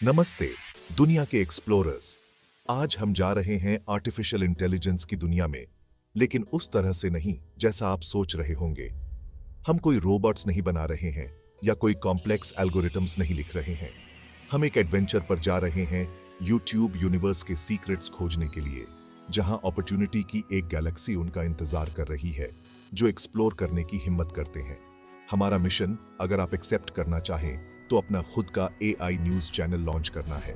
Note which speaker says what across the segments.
Speaker 1: नमस्ते दुनिया के एक्सप्लोरर्स। आज हम जा रहे हैं आर्टिफिशियल इंटेलिजेंस की दुनिया में, लेकिन उस तरह से नहीं जैसा आप सोच रहे होंगे। हम कोई रोबोट्स नहीं बना रहे हैं या कोई कॉम्प्लेक्स एल्गोरिथम्स नहीं लिख रहे हैं। हम एक एडवेंचर पर जा रहे हैं, यूट्यूब यूनिवर्स के सीक्रेट्स खोजने के लिए, जहां अपॉर्चुनिटी की एक गैलेक्सी उनका इंतजार कर रही है जो एक्सप्लोर करने की हिम्मत करते हैं। हमारा मिशन, अगर आप एक्सेप्ट करना चाहें, तो अपना खुद का AI न्यूज चैनल लॉन्च करना है।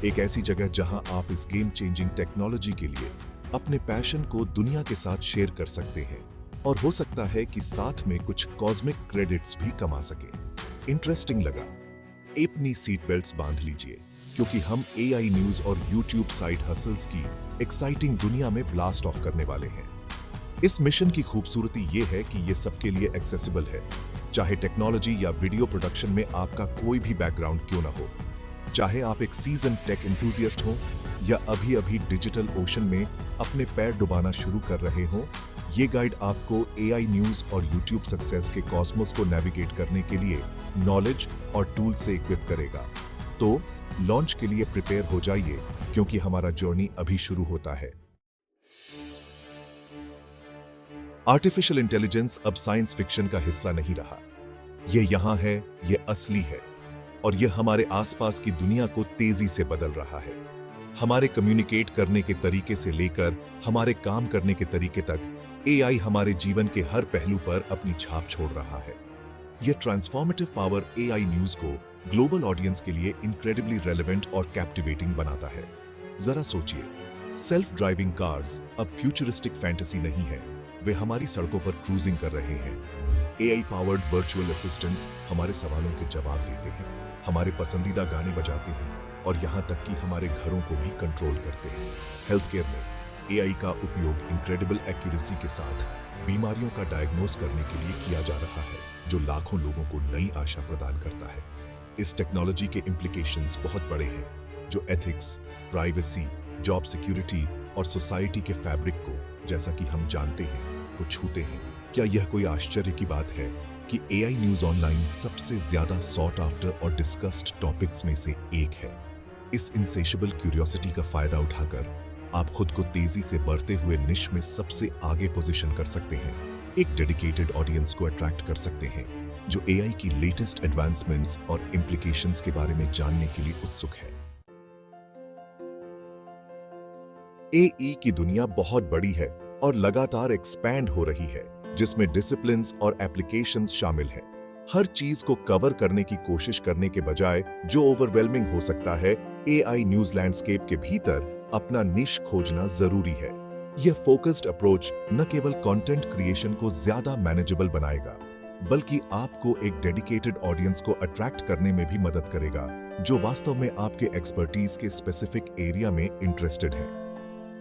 Speaker 1: एक ऐसी जगह जहां आप इस गेम चेंजिंग टेक्नोलॉजी के लिए अपने पैशन को दुनिया के साथ शेयर कर सकते हैं, और हो सकता है कि साथ में कुछ कॉस्मिक क्रेडिट्स भी कमा सके। इंटरेस्टिंग लगा? अपनी सीट बेल्ट्स बांध लीजिए, क्योंकि हम AI न्यूज और YouTube साइड हसल्स की एक्साइटिंग दुनिया में ब्लास्ट ऑफ करने वाले हैं। इस मिशन की खूबसूरती ये है कि ये सबके लिए एक्सेसिबल है, चाहे टेक्नोलॉजी या वीडियो प्रोडक्शन में आपका कोई भी बैकग्राउंड क्यों ना हो। चाहे आप एक सीजन टेक एंथुसियास्ट हो या अभी डिजिटल ओशन में अपने पैर डुबाना शुरू कर रहे हो, ये गाइड आपको AI न्यूज और YouTube सक्सेस के कॉस्मोस को नेविगेट करने के लिए नॉलेज और टूल से इक्विप करेगा। तो लॉन्च के लिए प्रिपेयर हो जाइए, क्योंकि हमारा जर्नी अभी शुरू होता है। आर्टिफिशियल इंटेलिजेंस अब साइंस फिक्शन का हिस्सा नहीं रहा। यह यहां है, यह असली है, और यह हमारे आसपास की दुनिया को तेजी से बदल रहा है। हमारे कम्युनिकेट करने के तरीके से लेकर हमारे काम करने के तरीके तक AI हमारे जीवन के हर पहलू पर अपनी छाप छोड़ रहा है। यह ट्रांसफॉर्मेटिव पावर AI न्यूज को ग्लोबल ऑडियंस के लिए इनक्रेडिबली रेलेवेंट और कैप्टिवेटिंग बनाता है। जरा सोचिए, सेल्फ ड्राइविंग कार्स अब फ्यूचरिस्टिक फैंटेसी नहीं है, वे हमारी सड़कों पर क्रूजिंग कर रहे हैं। AI पावर्ड वर्चुअल असिस्टेंट्स हमारे सवालों के जवाब देते हैं, हमारे पसंदीदा गाने बजाते हैं, और यहां तक कि हमारे घरों को भी कंट्रोल करते हैं। हेल्थ केयर में AI का उपयोग इनक्रेडिबल एक्यूरेसी के साथ बीमारियों का डायग्नोस करने के लिए किया जा रहा है, जो लाखों लोगों को नई आशा प्रदान करता है। इस टेक्नोलॉजी के इम्प्लीकेशंस बहुत बड़े हैं, जो एथिक्स, प्राइवेसी, जॉब सिक्योरिटी और सोसाइटी के फैब्रिक को, जैसा कि हम जानते हैं, को छूते हैं। क्या यह कोई आश्चर्य की बात है कि AI न्यूज ऑनलाइन सबसे ज्यादा सॉट आफ्टर और डिस्कस्ड टॉपिक्स में से एक है? इस इनसेशेबल क्यूरियोसिटी का फायदा उठाकर आप खुद को तेजी से बढ़ते हुए निश में सबसे आगे पोजीशन कर सकते हैं, एक डेडिकेटेड ऑडियंस को अट्रैक्ट कर सकते हैं जो AI की लेटेस्ट एडवांसमेंट्स और इम्प्लीकेशंस के बारे में जानने के लिए उत्सुक है। AI की दुनिया बहुत बड़ी है और लगातार एक्सपैंड हो रही है, जिसमें डिसिप्लिन्स और एप्लीकेशंस शामिल हैं। हर चीज को कवर करने की कोशिश करने के बजाय, जो ओवरवेलमिंग हो सकता है, AI न्यूज लैंडस्केप के भीतर अपना निश खोजना जरूरी है। यह फोकस्ड अप्रोच न केवल कंटेंट क्रिएशन को ज्यादा मैनेजेबल बनाएगा, बल्कि आपको एक डेडिकेटेड ऑडियंस को अट्रैक्ट करने में भी मदद करेगा, जो वास्तव में आपके एक्सपर्टीज के स्पेसिफिक एरिया में इंटरेस्टेड है।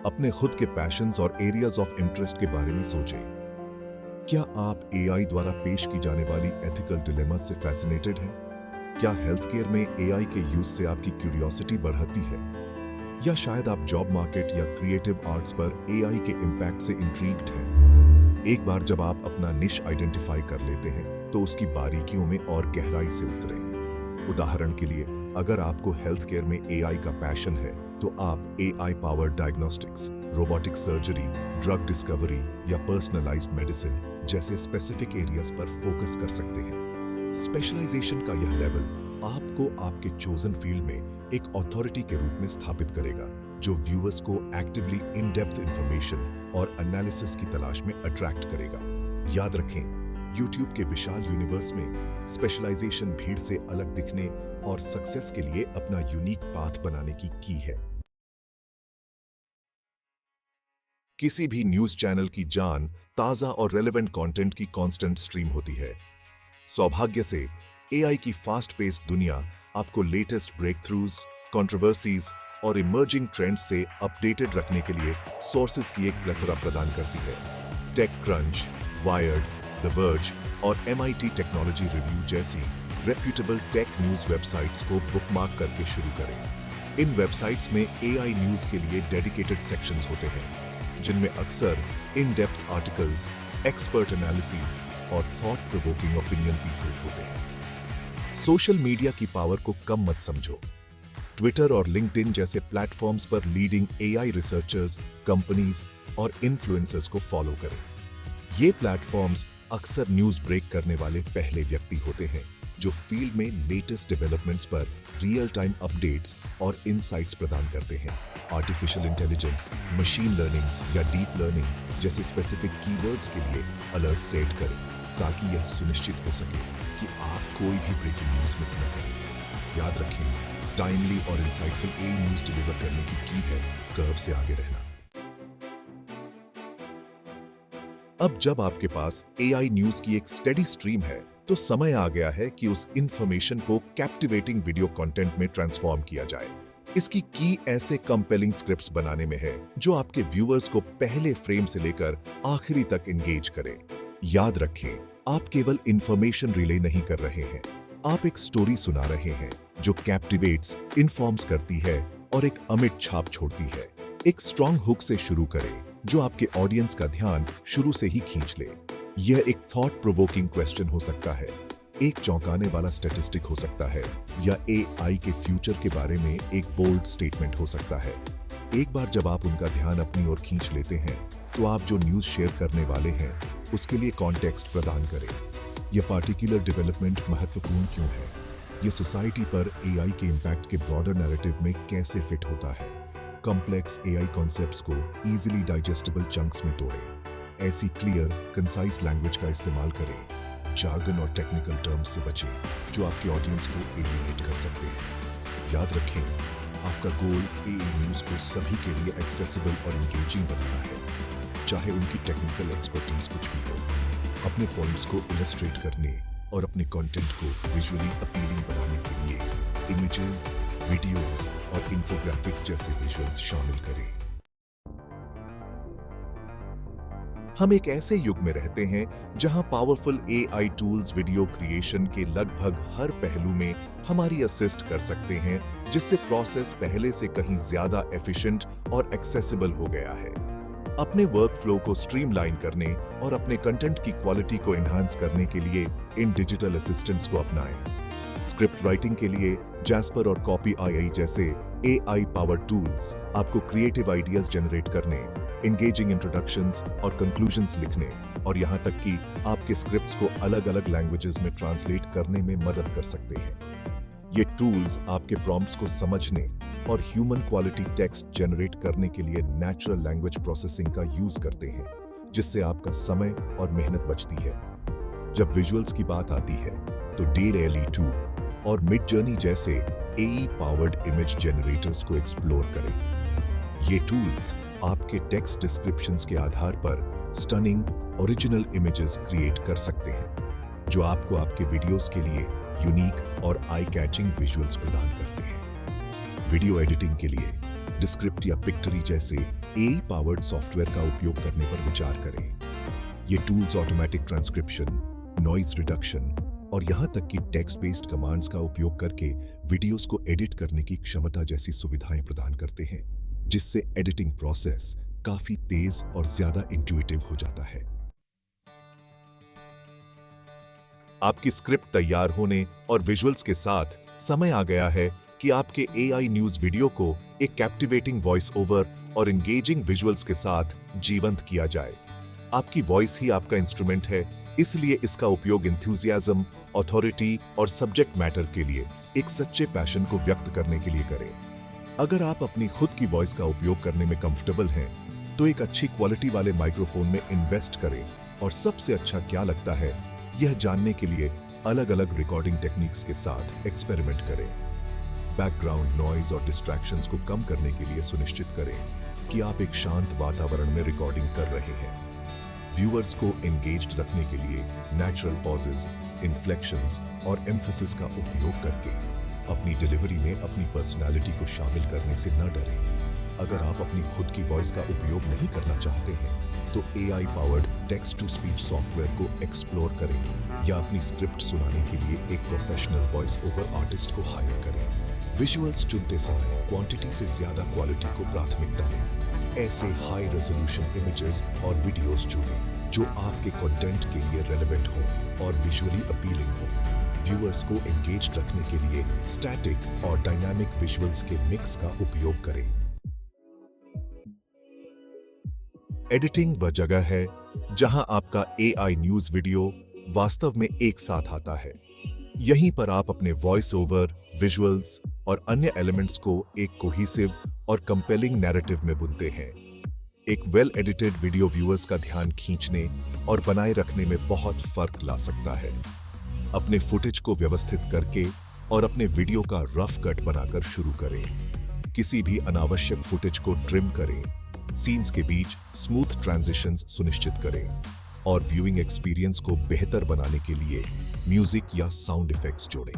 Speaker 1: अपने खुद के पैशंस और एरियाज ऑफ इंटरेस्ट के बारे में सोचें। क्या आप AI द्वारा पेश की जाने वाली एथिकल डिलेमा से फैसिनेटेड हैं? क्या हेल्थ केयर में AI के यूज से आपकी क्यूरियोसिटी बढ़ती है? या शायद आप जॉब मार्केट या क्रिएटिव आर्ट्स पर AI के इम्पैक्ट से इंट्रीग्ड हैं? एक बार जब आप अपना निश आइडेंटिफाई कर लेते हैं, तो उसकी बारीकियों में और गहराई से उतरें। उदाहरण के लिए, अगर आपको हेल्थ केयर में AI का पैशन है, तो आप AI powered diagnostics, robotic surgery, drug discovery या पर्सनलाइज्ड मेडिसिन जैसे स्पेसिफिक एरियाज पर फोकस कर सकते हैं। स्पेशलाइजेशन का यह लेवल आपको आपके चोजन फील्ड में एक अथॉरिटी के रूप में स्थापित करेगा, जो व्यूअर्स को एक्टिवली इन डेप्थ इंफॉर्मेशन और एनालिसिस की तलाश में अट्रैक्ट करेगा। याद रखें, YouTube के विशाल यूनिवर्स में स्पेशलाइजेशन भीड़ से अलग दिखने और सक्सेस के लिए अपना यूनिक पाथ बनाने की है। किसी भी न्यूज चैनल की जान ताजा और रेलेवेंट कंटेंट की कांस्टेंट स्ट्रीम होती है। सौभाग्य से AI की फास्ट पेस्ड दुनिया आपको लेटेस्ट ब्रेक थ्रूज, कंट्रोवर्सीज और इमर्जिंग ट्रेंड्स से अपडेटेड रखने के लिए सोर्सेज की एक प्लेथोरा प्रदान करती है। TechCrunch, Wired, The Verge और MIT टेक्नोलॉजी रिव्यू जैसी रेप्यूटेबल टेक न्यूज वेबसाइट्स को बुकमार्क करके शुरू करें। इन वेबसाइट्स में AI न्यूज के लिए डेडिकेटेड सेक्शंस होते हैं, जिनमें अक्सर in depth articles, expert analysis और थॉट प्रोवोकिंग ओपिनियन पीसेस होते हैं। सोशल मीडिया की पावर को कम मत समझो। ट्विटर और लिंक्डइन जैसे प्लेटफॉर्म्स पर लीडिंग एआई रिसर्चर्स, कंपनीज और इन्फ्लुएंसर्स को फॉलो करें। ये प्लेटफॉर्म्स अक्सर न्यूज़ ब्रेक करने वाले पहले व्यक्ति होते हैं जो फील्ड में लेटेस्ट डेवलपमेंट्स पर रियल टाइम अपडेट्स और इनसाइट्स प्रदान करते हैं। आर्टिफिशियल इंटेलिजेंस, मशीन लर्निंग या डीप लर्निंग जैसे स्पेसिफिक कीवर्ड्स के लिए अलर्ट सेट करें ताकि यह सुनिश्चित हो सके कि आप कोई भी ब्रेकिंग न्यूज़ मिस न करें। याद रखें, टाइमली और इंसाइटफुल एआई न्यूज़ डिलीवर करने की है कर्व से आगे रहना। अब जब आपके पास एआई न्यूज़ की एक स्टेडी स्ट्रीम है, तो समय आ गया है कि उस इंफॉर्मेशन को कैप्टिवेटिंग वीडियो कंटेंट में ट्रांसफॉर्म किया जाए। इसकी की ऐसे कंपेलिंग स्क्रिप्ट्स बनाने में है जो आपके व्यूअर्स को पहले फ्रेम से लेकर आखिरी तक एंगेज करे। याद रखें, आप केवल इंफॉर्मेशन रिले नहीं कर रहे हैं, आप एक स्टोरी सुना रहे हैं जो कैप्टिवेट्स, इन्फॉर्म्स करती है और एक अमिट छाप छोड़ती है। एक स्ट्रॉन्ग हुक से शुरू करें जो आपके ऑडियंस का ध्यान शुरू से ही खींच ले। यह एक थॉट प्रोवोकिंग क्वेश्चन हो सकता है, एक चौंकाने वाला स्टैटिस्टिक हो सकता है, या एआई के फ्यूचर के बारे में एक बोल्ड स्टेटमेंट हो सकता है। एक बार जब आप उनका ध्यान अपनी ओर खींच लेते हैं, तो आप जो न्यूज़ शेयर करने वाले हैं उसके लिए कॉन्टेक्स्ट प्रदान करें। यह पार्टिकुलर डेवलपमेंट महत्वपूर्ण क्यों है? यह सोसाइटी पर एआई के इम्पैक्ट के ब्रॉडर नैरेटिव में कैसे फिट होता है? कॉम्प्लेक्स एआई कॉन्सेप्ट्स को इजीली डाइजेस्टेबल चंक्स में तोड़ें। ऐसी क्लियर, कंसाइज लैंग्वेज का इस्तेमाल करें। जार्गन और टेक्निकल टर्म्स से बचें जो आपके ऑडियंस को एलिमिनेट कर सकते हैं। याद रखें, आपका गोल एआई न्यूज़ को सभी के लिए एक्सेसिबल और एंगेजिंग बनाना है, चाहे उनकी टेक्निकल एक्सपर्टीज कुछ भी हो। अपने पॉइंट्स को इलस्ट्रेट करने और अपने कंटेंट को विजुअली अपीलिंग बनाने के लिए इमेजेस, वीडियोस और इंफोग्राफिक्स जैसे विजुअल्स शामिल करें। हम एक ऐसे युग में रहते हैं जहां powerful AI tools video creation के लगभग हर पहलू में हमारी असिस्ट कर सकते हैं, जिससे प्रोसेस पहले से कहीं ज्यादा एफिशिएंट और एक्सेसिबल हो गया है। अपने वर्कफ्लो को स्ट्रीमलाइन करने और अपने कंटेंट की क्वालिटी को एनहांस करने के लिए इन डिजिटल असिस्टेंट्स को अपनाएं। स्क्रिप्ट राइटिंग के लिए जैस्पर और कॉपी आई जैसे एआई पावर टूल्स आपको क्रिएटिव आइडियाज जनरेट करने, एंगेजिंग इंट्रोडक्शंस और कंक्लूजन्स लिखने और यहां तक कि आपके स्क्रिप्ट्स को अलग अलग लैंग्वेजेस में ट्रांसलेट करने में मदद कर सकते हैं। ये टूल्स आपके प्रॉम्प्ट्स को समझने और ह्यूमन क्वालिटी टेक्स्ट जनरेट करने के लिए नेचुरल लैंग्वेज प्रोसेसिंग का यूज करते हैं, जिससे आपका समय और मेहनत बचती है। जब विजुअल्स की बात आती है तो DALL-E 2 और मिडजर्नी जैसे एआई पावर्ड इमेज जनरेटर्स को एक्सप्लोर करें। ये टूल्स आपके टेक्स्ट डिस्क्रिप्शंस के आधार पर स्टनिंग ओरिजिनल इमेजेस क्रिएट कर सकते हैं, जो आपको आपके वीडियोस के लिए यूनिक और आई कैचिंग विजुअल्स प्रदान करते हैं। वीडियो एडिटिंग के लिए डिस्क्रिप्ट या पिक्टरी जैसे एआई पावर्ड सॉफ्टवेयर का उपयोग करने पर विचार करें। ये tools automatic transcription, noise reduction और यहां तक कि टेक्स्ट बेस्ड कमांड्स का उपयोग करके वीडियोस को एडिट करने की क्षमता जैसी सुविधाएं प्रदान करते हैं, जिससे एडिटिंग प्रोसेस काफी तेज और ज्यादा इंट्यूटिव हो जाता है। आपकी स्क्रिप्ट तैयार होने और विजुअल्स के साथ समय आ गया है कि आपके एआई न्यूज़ वीडियो को एक कैप्टिवेटिंग वॉइस ओवर और एंगेजिंग विजुअल्स के साथ जीवंत किया जाए। आपकी वॉइस ही आपका इंस्ट्रूमेंट है, इसलिए इसका उपयोग एंथुसियाज्म, अथॉरिटी और सब्जेक्ट मैटर के लिए एक सच्चे पैशन को व्यक्त करने के लिए करें। अगर आप अपनी खुद की वॉइस का उपयोग करने में कंफर्टेबल हैं, तो एक अच्छी क्वालिटी वाले माइक्रोफोन में इन्वेस्ट करें और सबसे अच्छा क्या लगता है यह जानने के लिए अलग अलग रिकॉर्डिंग टेक्निक्स के साथ एक्सपेरिमेंट करें। बैकग्राउंड नॉइज और डिस्ट्रैक्शंस को कम करने के लिए सुनिश्चित करें कि आप एक शांत वातावरण में रिकॉर्डिंग कर रहे हैं। व्यूअर्स को एंगेज्ड रखने के लिए नेचुरल पॉजेज, इन्फ्लेक्शंस और एम्फेसिस का उपयोग करके अपनी डिलीवरी में अपनी पर्सनालिटी को शामिल करने से न डरें। अगर आप अपनी खुद की वॉइस का उपयोग नहीं करना चाहते हैं, तो AI powered text to speech software को एक्सप्लोर करें या अपनी स्क्रिप्ट सुनाने के लिए एक प्रोफेशनल वॉइस ओवर आर्टिस्ट को हायर करें। विजुअल्स चुनते समय क्वांटिटी से ज्यादा क्वालिटी को प्राथमिकता दें। ऐसे हाई रेजोल्यूशन इमेजेस और वीडियोस चुनें जो आपके कंटेंट के लिए रेलेवेंट हो और विजुअली अपीलिंग हो। व्यूअर्स को एंगेज्ड रखने के लिए स्टैटिक और डायनामिक विजुअल्स के मिक्स का उपयोग करें। एडिटिंग वह जगह है जहां आपका एआई न्यूज वीडियो वास्तव में एक साथ आता है। यहीं पर आप अपने वॉइस ओवर, विजुअल्स और अन्य एलिमेंट्स को एक कोहेसिव और कंपेलिंग नैरेटिव में बुनते हैं। एक वेल एडिटेड वीडियो व्यूअर्स का ध्यान खींचने और बनाए रखने में बहुत फर्क ला सकता है। अपने फुटेज को व्यवस्थित करके और अपने वीडियो का रफ कट बनाकर शुरू करें। किसी भी अनावश्यक फुटेज को ट्रिम करें। सीन्स के बीच स्मूथ ट्रांजिशंस सुनिश्चित करें और व्यूइंग एक्सपीरियंस को बेहतर बनाने के लिए म्यूजिक या साउंड इफेक्ट्स जोड़ें।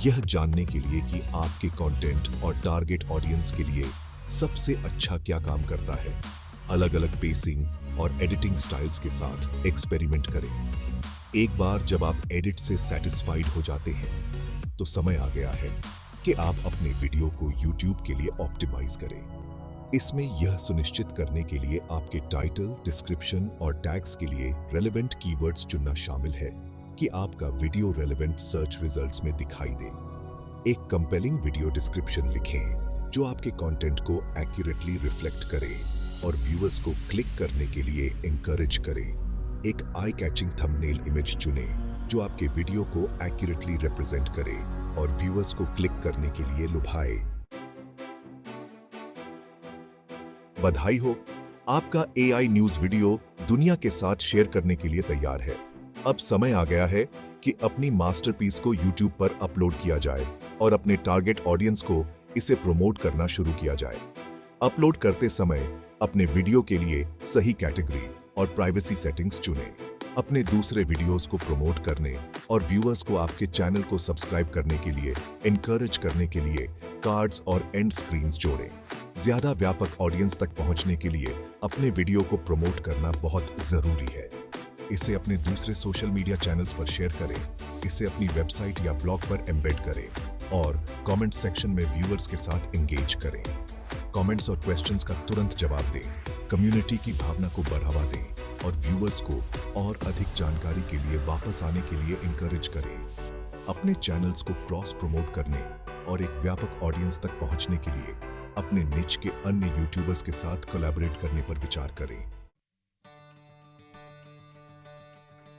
Speaker 1: यह जानने के लिए कि आपके कंटेंट और टारगेट ऑडियंस के लिए सबसे अच्छा क्या काम करता है, अलग अलग पेसिंग और एडिटिंग स्टाइल्स के साथ एक्सपेरिमेंट करें। एक बार जब आप एडिट से सेटिस्फाइड हो जाते हैं तो समय आ गया है कि आप अपने वीडियो को YouTube के लिए ऑप्टिमाइज करें। इसमें यह सुनिश्चित करने के लिए आपके टाइटल, डिस्क्रिप्शन और टैग्स के लिए रेलेवेंट कीवर्ड्स चुनना शामिल है कि आपका वीडियो रेलेवेंट सर्च रिजल्ट्स में दिखाई दे। एक कंपेलिंग वीडियो डिस्क्रिप्शन लिखें जो आपके कंटेंट को एक्यूरेटली रिफ्लेक्ट करे और व्यूअर्स को क्लिक करने के लिए एनकरेज करे। एक आई कैचिंग थंबनेल इमेज चुनें जो आपके वीडियो को एक्यूरेटली रिप्रेजेंट करे और व्यूअर्स को क्लिक करने के लिए लुभाए। बधाई हो, आपका एआई न्यूज वीडियो दुनिया के साथ शेयर करने के लिए तैयार है। अब समय आ गया है कि अपनी मास्टरपीस को YouTube पर अपलोड किया जाए और अपने टारगेट ऑडियंस को इसे प्रमोट करना शुरू किया जाए। अपलोड करते समय अपने वीडियो के लिए सही कैटेगरी और प्राइवेसी सेटिंग्स चुनें। अपने दूसरे वीडियोस को प्रमोट करने और व्यूअर्स को आपके चैनल को सब्सक्राइब करने के लिए एनकरेज करने के लिए कार्ड्स और एंड स्क्रीन्स जोड़ें। ज्यादा व्यापक ऑडियंस तक पहुंचने के लिए अपने वीडियो को प्रमोट करना बहुत जरूरी है। इसे अपने दूसरे सोशल मीडिया चैनल्स पर शेयर करें, इसे अपनी वेबसाइट या ब्लॉग पर एम्बेड करें और कमेंट सेक्शन में व्यूअर्स के साथ एंगेज करें। कमेंट्स और क्वेश्चंस का तुरंत जवाब दें, कम्युनिटी की भावना को बढ़ावा दें और व्यूअर्स को और अधिक जानकारी के लिए वापस आने के लिए एनकरेज करें। अपने चैनल्स को क्रॉस प्रमोट करने और एक व्यापक ऑडियंस तक पहुंचने के लिए अपने निच के अन्य यूट्यूबर्स के साथ कोलैबोरेट करने पर विचार करें।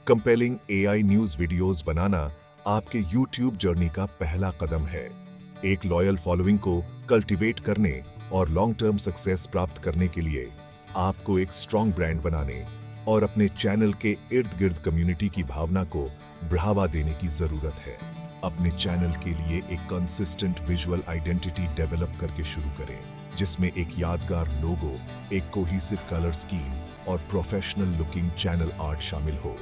Speaker 1: कंपेलिंग एआई न्यूज वीडियोस बनाना आपके YouTube जर्नी का पहला कदम है। एक लॉयल फॉलोइंग को कल्टीवेट करने और लॉन्ग टर्म सक्सेस प्राप्त करने के लिए आपको एक स्ट्रॉन्ग ब्रांड बनाने और अपने चैनल के इर्द गिर्द कम्युनिटी की भावना को बढ़ावा देने की जरूरत है। अपने चैनल के लिए एक कंसिस्टेंट विजुअल आइडेंटिटी डेवलप करके शुरू करें, जिसमें एक यादगार लोगो, एक कोहेसिव कलर स्कीम और प्रोफेशनल लुकिंग चैनल आर्ट शामिल हो।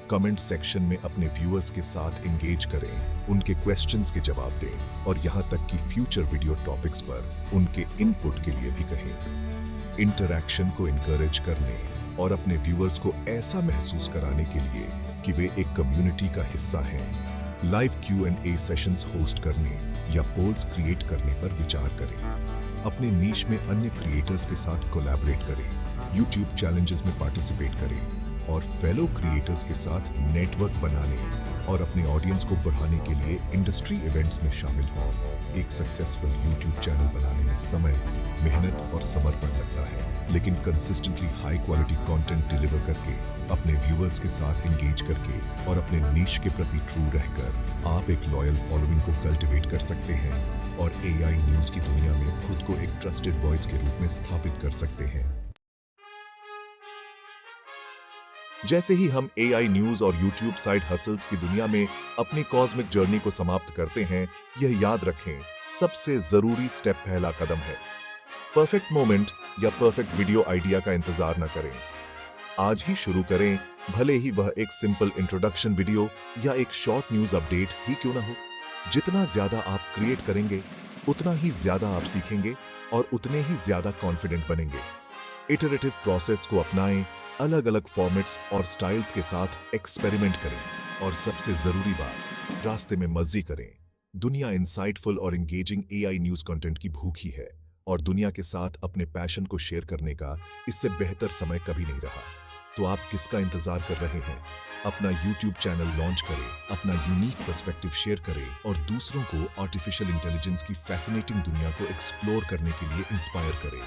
Speaker 1: कमेंट सेक्शन में अपने व्यूअर्स के साथ एंगेज करें, उनके क्वेश्चंस के जवाब दें और यहां तक कि फ्यूचर वीडियो टॉपिक्स पर उनके इनपुट के लिए भी कहें। इंटरैक्शन को इनकरेज करने और अपने व्यूअर्स को ऐसा महसूस कराने के लिए कि वे एक कम्युनिटी का हिस्सा हैं, लाइव Q&A सेशंस होस्ट करने या पोल्स क्रिएट करने पर विचार करें। अपने नीश में अन्य क्रिएटर्स के साथ कोलैबोरेट करें, YouTube चैलेंजेस में पार्टिसिपेट करें और फेलो क्रिएटर्स के साथ नेटवर्क बनाने और अपने ऑडियंस को बढ़ाने के लिए इंडस्ट्री इवेंट्स में शामिल हों। एक सक्सेसफुल YouTube चैनल बनाने में समय, मेहनत और समर्पण लगता है, लेकिन consistently high quality content deliver करके, अपने व्यूअर्स के साथ एंगेज करके और अपने नीश के प्रति ट्रू रहकर आप एक लॉयल फॉलोइंग को कल्टीवेट कर सकते हैं और एआई न्यूज की दुनिया में खुद को एक ट्रस्टेड वॉइस के रूप में स्थापित कर सकते हैं। जैसे ही हम एआई न्यूज और YouTube साइड हसल्स की दुनिया में अपनी कॉस्मिक जर्नी को समाप्त करते हैं, यह याद रखें, सबसे जरूरी स्टेप पहला कदम है। परफेक्ट मोमेंट या परफेक्ट वीडियो आइडिया का इंतजार न करें, आज ही शुरू करें, भले ही वह एक सिंपल इंट्रोडक्शन वीडियो या एक शॉर्ट न्यूज अपडेट ही क्यों ना हो। जितना ज्यादा आप क्रिएट करेंगे, उतना ही ज्यादा आप सीखेंगे और उतने ही ज्यादा कॉन्फिडेंट बनेंगे। इटरेटिव प्रोसेस को अपनाएं, अलग अलग फॉर्मेट्स और स्टाइल्स के साथ एक्सपेरिमेंट करें और सबसे जरूरी बात, रास्ते में मर्जी करें। दुनिया इंसाइटफुल और एंगेजिंग एआई न्यूज कंटेंट की भूखी है और दुनिया के साथ अपने पैशन को शेयर करने का इससे बेहतर समय कभी नहीं रहा। तो आप किसका इंतजार कर रहे हैं? अपना YouTube चैनल लॉन्च करें, अपना यूनिक पर्सपेक्टिव शेयर करें और दूसरों को आर्टिफिशियल इंटेलिजेंस की फैसिनेटिंग दुनिया को एक्सप्लोर करने के लिए इंस्पायर करें।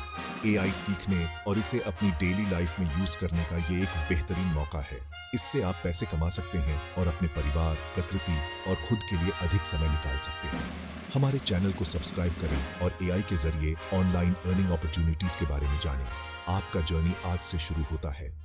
Speaker 1: AI सीखने और इसे अपनी डेली लाइफ में यूज करने का ये एक बेहतरीन मौका है। इससे आप पैसे कमा सकते हैं और अपने परिवार, प्रकृति और खुद के लिए अधिक समय निकाल सकते हैं। हमारे चैनल को सब्सक्राइब करें और AI के जरिए ऑनलाइन अर्निंग अपॉर्चुनिटीज के बारे में जानें। आपका जर्नी आज से शुरू होता है।